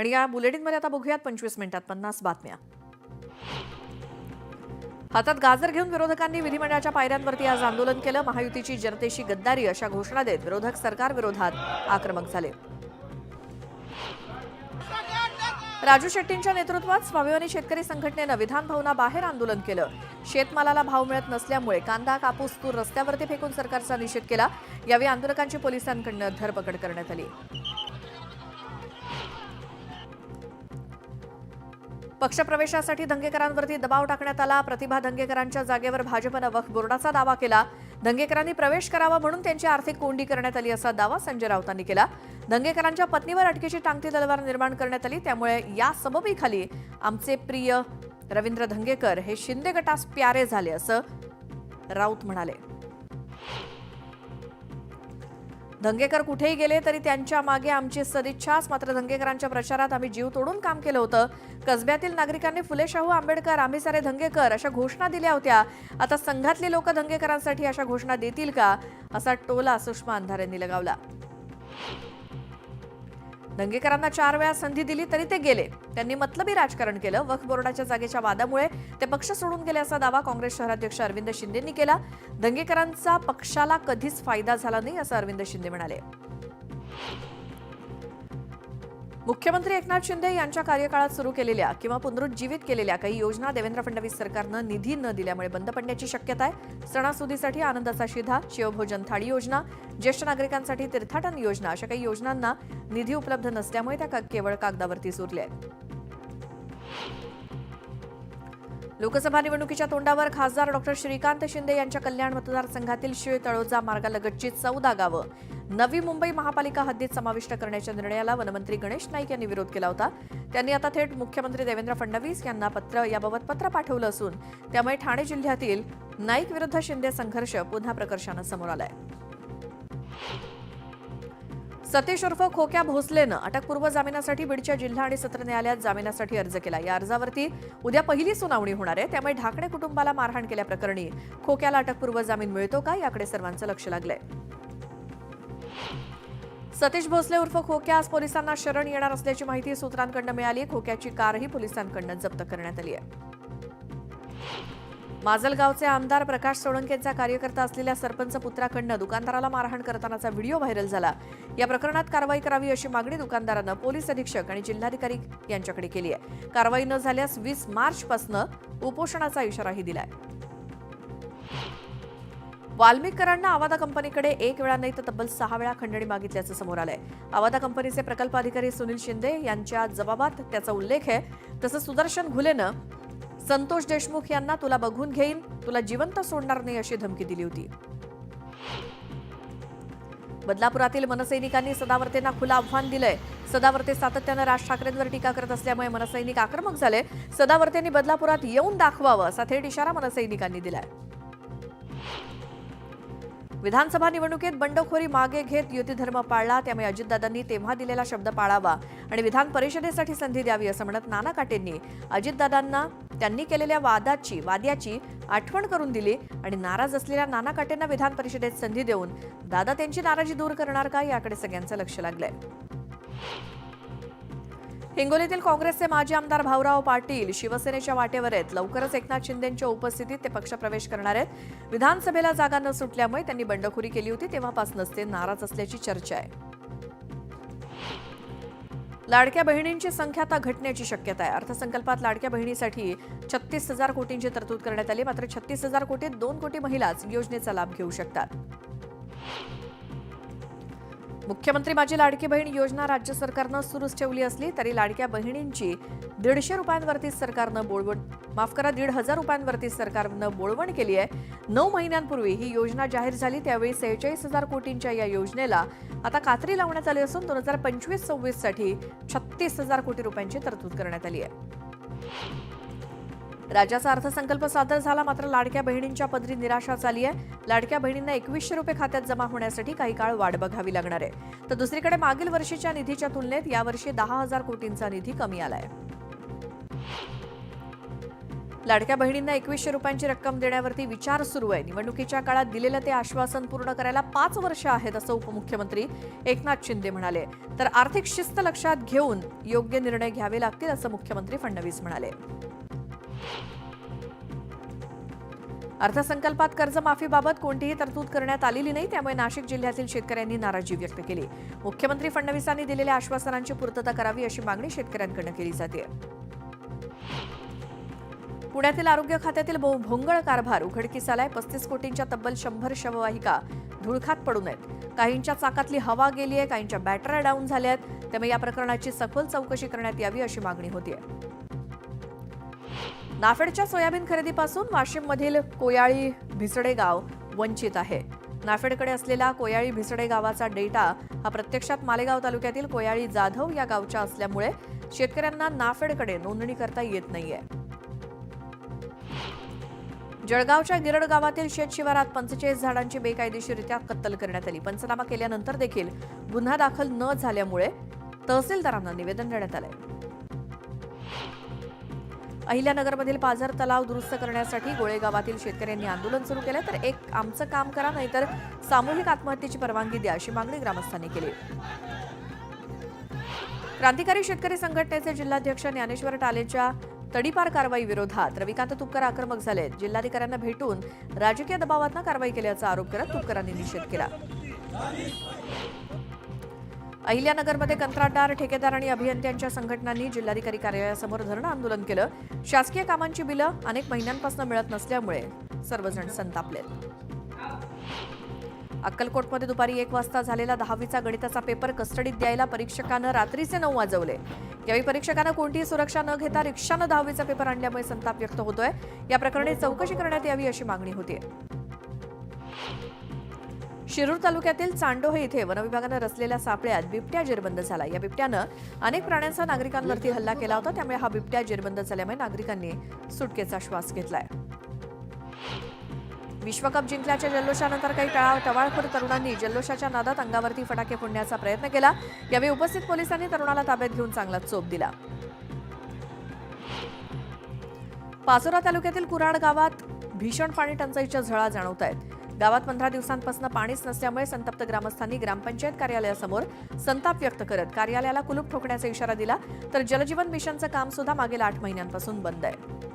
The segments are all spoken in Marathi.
आणि या बुलेटिनमध्ये आता बघूयात 25 मिनिटात 50 बातम्या. हातात गाजर घेऊन विरोधकांनी विधिमंडळाच्या पायऱ्यांवरती आज आंदोलन केलं. महायुतीची जनतेशी गद्दारी अशा घोषणा देत विरोधक सरकारविरोधात आक्रमक झाले. राजू शेट्टींच्या नेतृत्वात स्वाभिमानी शेतकरी संघटनेनं विधान भवनाबाहेर आंदोलन केलं. शेतमालाला भाव मिळत नसल्यामुळे कांदा, कापूस, तूर रस्त्यावरती फेकून सरकारचा निषेध केला. यावेळी आंदोलकांची पोलिसांकडून धरपकड करण्यात आली. पक्षप्रवेशासाठी दंगेकरांवरती दबाव टाकण्यात आला. प्रतिभा दंगेकरांच्या जागेवर भाजपनं वक्फ बोर्डाचा दावा केला. दंगेकरांनी प्रवेश करावा म्हणून त्यांची आर्थिक कोंडी करण्यात आली असा दावा संजय राऊतांनी केला. दंगेकरांच्या पत्नीवर अटकेची टांगती तलवार निर्माण करण्यात आली. त्यामुळे या सबबीखाली आमचे प्रिय रवींद्र धंगेकर हे शिंदे गटास प्यारे झाले असं राऊत म्हणाले. दंगेकर कुठेही गेले तरी त्यांच्या मागे आमची सदिच्छाच. मात्र दंगेकरांच्या प्रचारात आम्ही जीव तोडून काम केलं होतं. कसब्यातील नागरिकांनी फुले शाहू आंबेडकर, आम्ही सारे दंगेकर अशा घोषणा दिल्या होत्या. आता संघातले लोक दंगेकरांसाठी अशा घोषणा देतील का असा टोला सुषमा अंधारे यांनी लगावला. दंगेकरांना 4 वेळा संधी दिली तरी ते गेले. त्यांनी मतलबी राजकारण केलं. वक्फ बोर्डाच्या जागेच्या वादामुळे ते पक्ष सोडून गेले असा दावा काँग्रेस शहराध्यक्ष अरविंद शिंदेंनी केला. दंगेकरांचा पक्षाला कधीच फायदा झाला नाही असं अरविंद शिंदे म्हणाले. मुख्यमंत्री एकनाथ शिंदे यांच्या कार्यकाळात सुरू केलेल्या किंवा पुनरुज्जीवित केलेल्या काही योजना देवेंद्र फडणवीस सरकारनं निधी न दिल्यामुळे बंद पडण्याची शक्यता आहे. सणासुदीसाठी आनंदाचा शिधा, शिवभोजन थाळी योजना, ज्येष्ठ नागरिकांसाठी तीर्थाटन योजना अशा काही योजनांना निधी उपलब्ध नसल्यामुळे त्या केवळ कागदावरतीच उरल्या आहेत. लोकसभा निवडणुकीच्या तोंडावर खासदार डॉक्टर श्रीकांत शिंदे यांच्या कल्याण मतदारसंघातील शिळ तळोजा मार्गालगतची 14 गावं नवी मुंबई महापालिका हद्दीत समाविष्ट करण्याच्या निर्णयाला वनमंत्री गणेश नाईक यांनी विरोध केला होता. त्यांनी आता थेट मुख्यमंत्री देवेंद्र फडणवीस यांना याबाबत पत्र पाठवलं असून त्यामुळे ठाणे जिल्ह्यातील नाईक विरुद्ध शिंदे संघर्ष पुन्हा प्रकर्षानं समोर आलाय. सतीश उर्फ खोक्या भोसलेनं अटकपूर्व जामिनासाठी बीडच्या जिल्हा आणि सत्र न्यायालयात जामिनासाठी अर्ज केला. या अर्जावरती उद्या पहिली सुनावणी होणार आहे. त्यामुळे ढाकणे कुटुंबाला मारहाण केल्याप्रकरणी खोक्याला अटकपूर्व जामीन मिळतो का याकडे सर्वांचं लक्ष लागलंय. सतीश भोसले उर्फ खोक्या आज पोलिसांना शरण येणार असल्याची माहिती सूत्रांकडून मिळाली. खोक्याची कारही पोलिसांकडून जप्त करण्यात आली आहे. माजलगावचे आमदार प्रकाश सोळंकेंचा कार्यकर्ता असलेल्या सरपंच पुत्राकडून दुकानदाराला मारहाण करतानाचा व्हिडिओ व्हायरल झाला. या प्रकरणात कारवाई करावी अशी मागणी दुकानदारानं पोलीस अधीक्षक आणि जिल्हाधिकारी यांच्याकडे केली आहे. कारवाई न झाल्यास 20 मार्चपासून उपोषणाचा इशाराही दिलाय. वाल्मिकरांना आवादा कंपनीकडे 1 वेळा नाही तर तब्बल 6 वेळा खंडणी मागितल्याचं समोर आलंय. आवादा कंपनीचे प्रकल्प अधिकारी सुनील शिंदे यांच्या जबाबात त्याचा उल्लेख आहे. तसंच सुदर्शन घुलेनं संतोष देशमुख यांना तुला बघून घेईन, तुला जिवंत सोडणार नाही अशी धमकी दिली होती. बदलापुरातील मनसैनिकांनी सदावर्तेंना खुलं आव्हान दिलंय. सदावर्ते सातत्यानं राज ठाकरेंवर टीका करत असल्यामुळे मनसैनिक आक्रमक झाले. सदावर्तेंनी बदलापुरात येऊन दाखवावं असा थेट इशारा मनसैनिकांनी दिलाय. विधानसभा निवडणुकीत बंडखोरी मागे घेत युती धर्म पाळला. त्यामुळे अजितदादांनी तेव्हा दिलेला शब्द पाळावा आणि विधान परिषदेसाठी संधी द्यावी असं म्हणत नाना काटेंनी अजितदादांना त्यांनी केलेल्या वाद्याची आठवण करून दिली आणि नाराज असलेल्या नाना काटेंना विधान परिषदेत संधी देऊन दादा त्यांची नाराजी दूर करणार का याकडे सगळ्यांचं लक्ष लागलंय. हिंगोलीतील काँग्रेसचे माजी आमदार भाऊराव पाटील शिवसेनेच्या वाटेवर आहेत. लवकरच एकनाथ शिंदेंच्या उपस्थितीत ते पक्षप्रवेश करणार आहेत. विधानसभेला जागा न सुटल्यामुळे त्यांनी बंडखोरी केली होती. तेव्हापासूनच ते नाराज असल्याची चर्चा आहे. लाडक्या बहिणींची संख्या आता घटण्याची शक्यता आहे. अर्थसंकल्पात लाडक्या बहिणीसाठी 36,000 कोटींची तरतूद करण्यात आली. मात्र 36,000 कोटीत 2 कोटी महिलाच योजनेचा लाभ घेऊ शकतात. मुख्यमंत्री माझी लाडकी बहीण योजना राज्य सरकारनं सुरूच ठेवली असली तरी लाडक्या बहिणींची 150 रुपयांवरती सरकारनं 1,000 रुपयांवरती सरकारनं बोळवण केली आहे. 9 महिन्यांपूर्वी ही योजना जाहीर झाली. त्यावेळी 46,000 कोटींच्या या योजनेला आता कात्री लावण्यात आली असून 2025-26 साठी 36,000 कोटी रुपयांची तरतूद करण्यात आली आहे. राज्याचा अर्थसंकल्प सादर झाला. मात्र लाडक्या बहिणींच्या पदरी निराशा झाली आहे. लाडक्या बहिणींना 2100 रुपये खात्यात जमा होण्यासाठी काही काळ वाट बघावी लागणार आहे. तर दुसरीकडे मागील वर्षीच्या निधीच्या तुलनेत यावर्षी 10,000 कोटींचा निधी कमी आलाय. लाडक्या बहिणींना 2100 रुपयांची रक्कम देण्यावरती विचार सुरू आहे. निवडणुकीच्या काळात दिलेलं ते आश्वासन पूर्ण करायला 5 वर्ष आहेत असं उपमुख्यमंत्री एकनाथ शिंदे म्हणाले. तर आर्थिक शिस्त लक्षात घेऊन योग्य निर्णय घ्यावे लागतील असं मुख्यमंत्री फडणवीस म्हणाले. अर्थसंकल्पात कर्जमाफीबाबत कोणतीही तरतूद करण्यात आलेली नाही, त्यामुळे नाशिक जिल्ह्यातील शेतकऱ्यांनी नाराजी व्यक्त केली. मुख्यमंत्री फडणवीसांनी दिलेल्या आश्वासनांची पूर्तता करावी अशी मागणी शेतकऱ्यांकडून केली जाते. पुण्यातील आरोग्य खात्यातील भोंगळ कारभार उघडकीस आलाय. 35 कोटींच्या तब्बल 100 शववाहिका धुळखात पडून आहेत. काहींच्या चाकातली हवा गेली आहे, काहींच्या बॅटऱ्या डाऊन झाल्या आहेत. त्यामुळे या प्रकरणाची सखोल चौकशी करण्यात यावी अशी मागणी होती. नाफेडच्या सोयाबीन खरेदीपासून वाशिममधील कोयाळी भिसडे गाव वंचित आहे. नाफेडकडे असलेला कोयाळी भिसडे गावाचा डेटा हा प्रत्यक्षात मालेगाव तालुक्यातील कोयाळी जाधव या गावच्या असल्यामुळे शेतकऱ्यांना नाफेडकडे नोंदणी करता येत नाहीये. जळगावच्या गिरड गावातील शेत शिवारात 45 झाडांची बेकायदेशीररित्या कत्तल करण्यात आली. पंचनामा केल्यानंतर देखील गुन्हा दाखल न झाल्यामुळे तहसीलदारांना निवेदन देण्यात आलंय. अहिल्यानगरमधील पाझर तलाव दुरुस्त करण्यासाठी गोळे गावातील शेतकऱ्यांनी आंदोलन सुरू केलं. तर एक आमचं काम करा, नाहीतर सामूहिक आत्महत्येची परवानगी द्या अशी मागणी ग्रामस्थांनी केली. क्रांतिकारी शेतकरी संघटनेचे जिल्हाध्यक्ष ज्ञानेश्वर टालेच्या तडीपार कारवाई विरोधात रविकांत तुपकर आक्रमक झाले. जिल्हाधिकाऱ्यांना भेटून राजकीय दबावातून कारवाई केल्याचा आरोप करत तुपकरांनी निषेध केला. अहिल्यानगरमध्ये कंत्राटदार, ठेकेदार आणि अभियंत्यांच्या संघटनांनी जिल्हाधिकारी कार्यालयासमोर धरणं आंदोलन केलं. शासकीय कामांची बिलं अनेक महिन्यांपासून मिळत नसल्यामुळे सर्वजण संतापलेत. अक्कलकोटमध्ये दुपारी 1 वाजता झालेला 10वीचा गणिताचा पेपर कस्टडीत द्यायला परीक्षकानं रात्रीचे 9 वाजवले. यावेळी परीक्षकानं कोणतीही सुरक्षा न घेता रिक्षानं 10वीचा पेपर आणल्यामुळे संताप व्यक्त होतोय. या प्रकरणी चौकशी करण्यात यावी अशी मागणी होती. शिरूर तालुक्यातील चांडोहे इथे वनविभागानं रचलेल्या सापळ्यात बिबट्या जेरबंद झाला. या बिबट्यानं अनेक प्राण्यांचा नागरिकांवरती हल्ला केला होता, त्यामुळे हा बिबट्या जेरबंद झाल्यामुळे नागरिकांनी सुटकेचा श्वास घेतलाय. विश्वकप जिंकल्याच्या जल्लोषानंतर काही टवाळखोर तरुणांनी जल्लोषाच्या नादात अंगावरती फटाके फोडण्याचा प्रयत्न केला. यावेळी उपस्थित पोलिसांनी तरुणाला ताब्यात घेऊन चांगला चोप दिला. पाचोरा तालुक्यातील कुराड गावात भीषण पाणी टंचाईच्या झळा जाणवत आहेत. गावात 15 दिवसांपासून पाणीच नसल्यामुळे संतप्त ग्रामस्थांनी ग्रामपंचायत कार्यालयासमोर संताप व्यक्त करत कार्यालयाला कुलूप ठोकण्याचा इशारा दिला. तर जलजीवन मिशनचं काम सुद्धा मागील 8 महिन्यांपासून बंद आहे.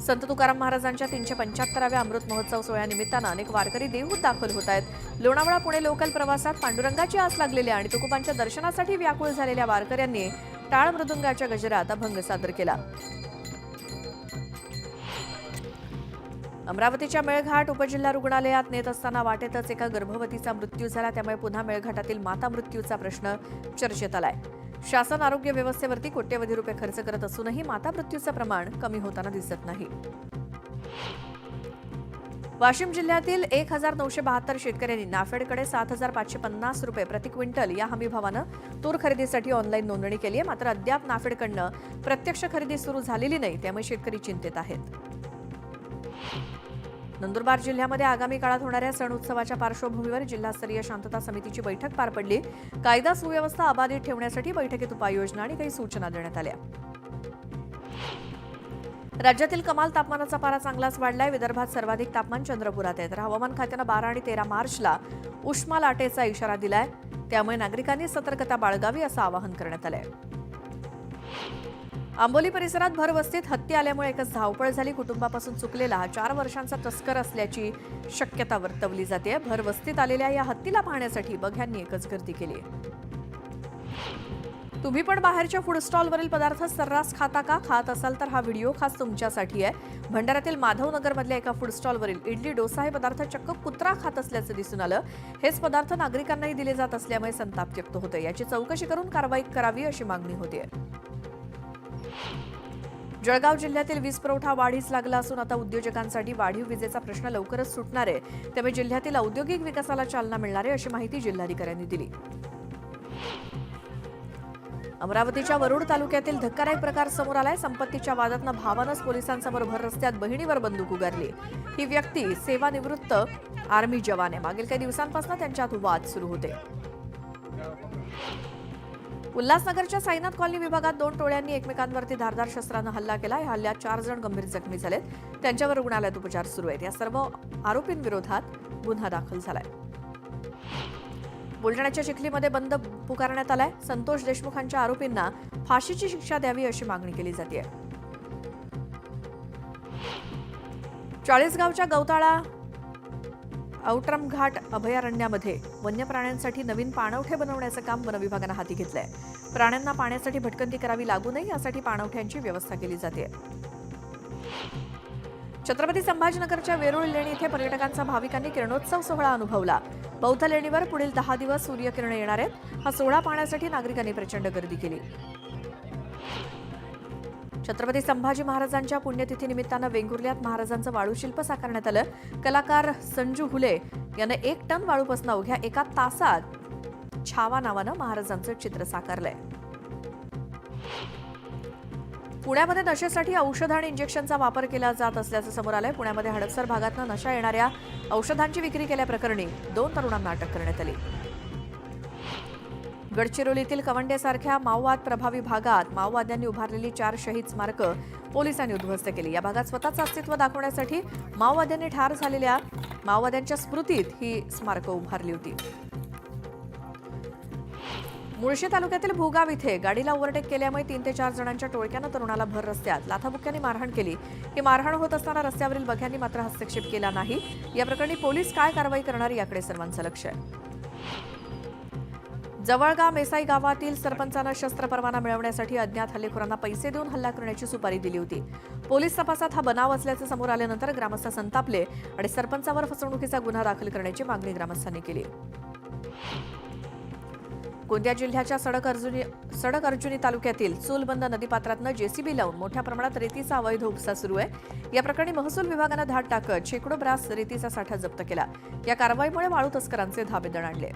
संत तुकाराम महाराजांच्या 375व्या अमृत महोत्सव सोहळ्यानिमित्तानं अनेक वारकरी देहूत दाखल होत आहेत. लोणावळा पुणे लोकल प्रवासात पांडुरंगाची आस लागलेल्या आणि तुकोबांच्या दर्शनासाठी व्याकुळ झालेल्या वारकऱ्यांनी टाळ मृदुंगाच्या गजरात अभंग सादर केला. अमरावतीच्या मेळघाट उपजिल्हा रुग्णालयात नेत असताना वाटेतच एका गर्भवतीचा मृत्यू झाला. त्यामुळे पुन्हा मेळघाटातील माता मृत्यूचा प्रश्न चर्चेत आलाय. शासन आरोग्य व्यवस्थेवरती कोट्यवधी रुपये खर्च करत असूनही माता मृत्यूचं प्रमाण कमी होताना दिसत नाही. वाशिम जिल्ह्यातील 1972 शेतकऱ्यांनी नाफेडकडे 7,550 रुपये प्रति क्विंटल या हमीभावानं तूर खरेदीसाठी ऑनलाईन नोंदणी केली आहे. मात्र अद्याप नाफेडकडनं प्रत्यक्ष खरेदी सुरू झालेली नाही, त्यामुळे शेतकरी चिंतेत आहेत. नंदुरबार जिल्ह्यामध्ये आगामी काळात होणाऱ्या सण उत्सवाच्या पार्श्वभूमीवर जिल्हास्तरीय शांतता समितीची बैठक पार पडली. कायदा सुव्यवस्था अबाधित ठेवण्यासाठी बैठकीत उपाययोजना आणि काही सूचना देण्यात आल्या. राज्यातील कमाल तापमानाचा पारा चांगलाच वाढलाय. विदर्भात सर्वाधिक तापमान चंद्रपुरात आहे. तर हवामान खात्यानं 12 आणि 13 मार्चला उष्मा लाटेचा इशारा दिलाय. त्यामुळे नागरिकांनी सतर्कता बाळगावी असं आवाहन करण्यात आलंय. आंबोली परिसरात भरवस्तीत हत्ती आल्यामुळे एकच धावपळ झाली. कुटुंबापासून चुकलेला हा 4 वर्षांचा तस्कर असल्याची शक्यता वर्तवली जाते. भरवस्तीत आलेल्या या हत्तीला पाहण्यासाठी बघ्यांनी एकच गर्दी केली. तुम्ही पण बाहेरच्या फूड स्टॉलवरील पदार्थ सर्रास खाता का? खात असाल तर हा व्हिडिओ खास तुमच्यासाठी आहे. भंडाऱ्यातील माधवनगरमधल्या एका फूड स्टॉलवरील इडली डोसा हे पदार्थ चक्क कुत्रा खात असल्याचं दिसून आलं. हेच पदार्थ नागरिकांनाही दिले जात असल्यामुळे संताप व्यक्त होतोय. याची चौकशी करून कारवाई करावी अशी मागणी होते. जळगाव जिल्ह्यातील वीज पुरवठा वाढीस लागला असून आता उद्योजकांसाठी वाढीव विजेचा प्रश्न लवकरच सुटणार आहे. त्यामुळे जिल्ह्यातील औद्योगिक विकासाला चालना मिळणार आहे अशी माहिती जिल्हाधिकाऱ्यांनी दिली. अमरावतीच्या वरुड तालुक्यातील धक्कादायक प्रकार समोर आलाय. संपत्तीच्या वादातनं भावानंच पोलिसांसमोर भर रस्त्यात बहिणीवर बंदूक उगारली. ही व्यक्ती सेवानिवृत्त आर्मी जवान आहे. मागील काही दिवसांपासून त्यांच्यात वाद सुरू होते. उल्हासनगरच्या साईनाथ कॉलनी विभागात 2 टोळ्यांनी एकमेकांवरती धारदार शस्त्रानं हल्ला केला. या हल्ल्यात 4 जण गंभीर जखमी झालेत. त्यांच्यावर रुग्णालयात उपचार सुरू आहेत. या सर्व आरोपींविरोधात गुन्हा दाखल झालाय. बुलढाण्याच्या चिखलीमध्ये बंद पुकारण्यात आलाय. संतोष देशमुखांच्या आरोपींना फाशीची शिक्षा द्यावी अशी मागणी केली जाते. चाळीसगावच्या गवताळा औट्रम घाट अभयारण्यामध्ये वन्य प्राण्यांसाठी नवीन पाणवठे बनवण्याचं काम वन विभागानं हाती घेतलंय. प्राण्यांना पाण्यासाठी भटकंती करावी लागू नये यासाठी पाणवठ्यांची व्यवस्था केली जाते. छत्रपती संभाजीनगरच्या वेरूळ लेणी इथे पर्यटकांचा भाविकांनी किरणोत्सव सोहळा अनुभवला. बौद्ध लेणीवर पुढील 10 दिवस सूर्यकिरणे येणार आहेत. हा सोहळा पाहण्यासाठी नागरिकांनी प्रचंड गर्दी केली. छत्रपती संभाजी महाराजांच्या पुण्यतिथीनिमित्तानं वेंगुर्ल्यात महाराजांचं वाळूशिल्प साकारण्यात आलं. कलाकार संजू हुले यानं 1 टन वाळूपासून अवघ्या 1 तासात छावा नावानं महाराजांचं चित्र साकारलंय. पुण्यामध्ये नशेसाठी औषध आणि इंजेक्शनचा वापर केला जात असल्याचं समोर आलंय. पुण्यामध्ये हडपसर भागातनं नशा येणाऱ्या औषधांची विक्री केल्याप्रकरणी 2 तरुणांना अटक करण्यात आली. गडचिरोलीतील कवंडेसारख्या माओवाद प्रभावी भागात माओवाद्यांनी उभारलेली 4 शहीद स्मारकं पोलिसांनी उद्ध्वस्त केली. या भागात स्वतःचं अस्तित्व दाखवण्यासाठी माओवाद्यांनी ठार झालेल्या माओवाद्यांच्या स्मृतीत ही स्मारकं उभारली होती. मुळशी तालुक्यातील भूगाव इथे गाडीला ओव्हरटेक केल्यामुळे 3 ते 4 जणांच्या टोळक्यानं तरुणाला भर रस्त्यात लाथाबुक्क्यांनी मारहाण केली. ही मारहाण होत असताना रस्त्यावरील बघ्यांनी मात्र हस्तक्षेप केला नाही. या प्रकरणी पोलीस काय कारवाई करणार याकडे सर्वांचं लक्ष आहे. जवळगा मेसाई गावातील सरपंचानं शस्त्र परवाना मिळवण्यासाठी अज्ञात हल्लेखोरांना पैसे देऊन हल्ला करण्याची सुपारी दिली होती. पोलीस तपासात हा बनाव असल्याचं समोर आल्यानंतर ग्रामस्थ संतापले आणि सरपंचावर फसवणुकीचा गुन्हा दाखल करण्याची मागणी ग्रामस्थांनी केली. गोंदिया जिल्ह्याच्या सडक अर्जुनी तालुक्यातील चूलबंद नदीपात्रातनं जेसीबी लावून मोठ्या प्रमाणात रेतीचा अवैध उपसा सुरू आहे. या प्रकरणी महसूल विभागानं धाड टाकत शेकडो ब्रास रेतीचा साठा जप्त केला. या कारवाईमुळे वाळू तस्करांचे धाबे दणाणले.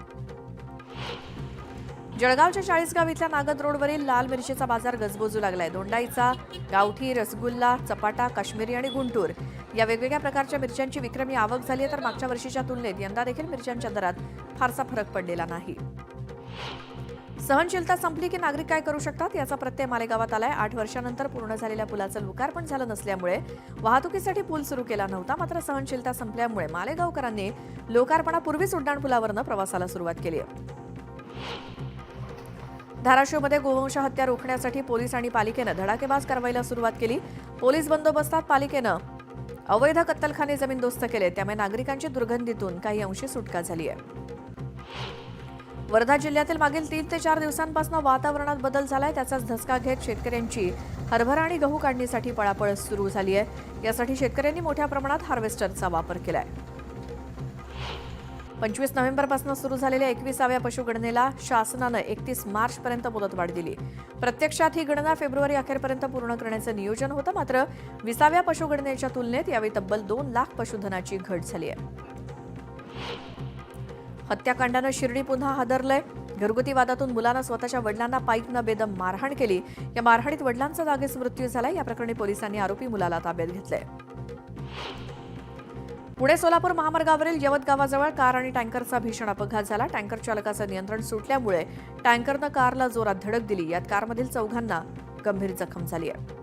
जळगावच्या चाळीसगाव इथल्या नागद रोडवरील लाल मिरचीचा बाजार गजबजू लागलाय. दोंडाईचा, गावठी, रसगुल्ला, चपाटा, काश्मीरी आणि गुंटूर या वेगवेगळ्या प्रकारच्या मिरच्यांची विक्रमी आवक झाली आहे. तर मागच्या वर्षीच्या तुलनेत यंदा देखील मिरच्यांच्या दरात फारसा फरक पडलेला नाही. सहनशीलता संपली की नागरिक काय करू शकतात याचा प्रत्यय मालेगावात आलाय. 8 वर्षांनंतर पूर्ण झालेल्या पुलाचं लोकार्पण झालं नसल्यामुळे वाहतुकीसाठी पूल सुरू केला नव्हता. मात्र सहनशीलता संपल्यामुळे मालेगावकरांनी लोकार्पणापूर्वीच उड्डाणपुलावरनं प्रवासाला सुरुवात केली आहे. धाराशिवमध्ये गोवंश हत्या रोखण्यासाठी पोलीस आणि पालिकेनं धडाकेबाज कारवाईला सुरुवात केली. पोलीस बंदोबस्तात पालिकेनं अवैध कत्तलखाने जमीनदोस्त केले. त्यामुळे नागरिकांची दुर्गंधीतून काही अंशी सुटका झाली आहे. वर्धा जिल्ह्यातील मागील 3 ते 4 दिवसांपासून वातावरणात बदल झालाय. त्याचाच धसका घेत शेतकऱ्यांची हरभरा आणि गहू काढणीसाठी पळापळ सुरू झाली आहे. यासाठी शेतकऱ्यांनी मोठ्या प्रमाणात हार्वेस्टरचा वापर केलाय. 25 नोव्हेंबरपासून सुरू झालेल्या 21व्या पशुगणनेला शासनानं 31 मार्चपर्यंत मुदतवाढ दिली. प्रत्यक्षात ही गणना फेब्रुवारी अखेरपर्यंत पूर्ण करण्याचं नियोजन होतं. मात्र 20व्या पशुगणनेच्या तुलनेत यावेळी तब्बल 2 लाख पशुधनाची घट झाली आहे. हत्याकांडानं शिर्डी पुन्हा हादरलंय. घरगुती वादातून मुलानं स्वतःच्या वडिलांना पाईपनं बेदम मारहाण केली. या मारहाणीत वडिलांचा जागीच मृत्यू झाला. या प्रकरणी पोलिसांनी आरोपी मुलाला ताब्यात घेतलंय. पुणे सोलापूर महामार्गावरील यवत गावाजवळ कार आणि टँकरचा भीषण अपघात झाला. टँकर चालकाचं नियंत्रण सुटल्यामुळे टँकरनं कारला जोरात धडक दिली. यात कारमधील 4घांना गंभीर जखम झाली आहे.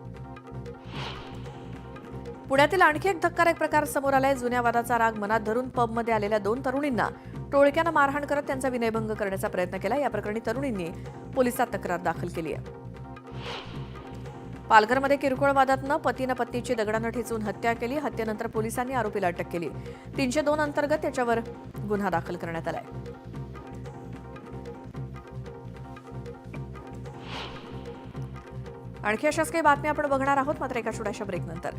पुण्यातील आणखी एक धक्कादायक प्रकार समोर आलाय. जुन्या वादाचा राग मनात धरून पबमध्ये आलेल्या 2 तरुणींना टोळक्यानं मारहाण करत त्यांचा विनयभंग करण्याचा प्रयत्न केला. या प्रकरणी तरुणींनी पोलिसात तक्रार दाखल केली आहे. पालघरमध्ये किरकोळ वादातनं पतीनं पत्नीची दगडानं ठेचून हत्या केली. हत्येनंतर पोलिसांनी आरोपीला अटक केली. 302 अंतर्गत त्याच्यावर गुन्हा दाखल करण्यात आलाय. आणखी अशाच काही बातम्या आपण बघणार आहोत मात्र एका छोट्याशा ब्रेकनंतर.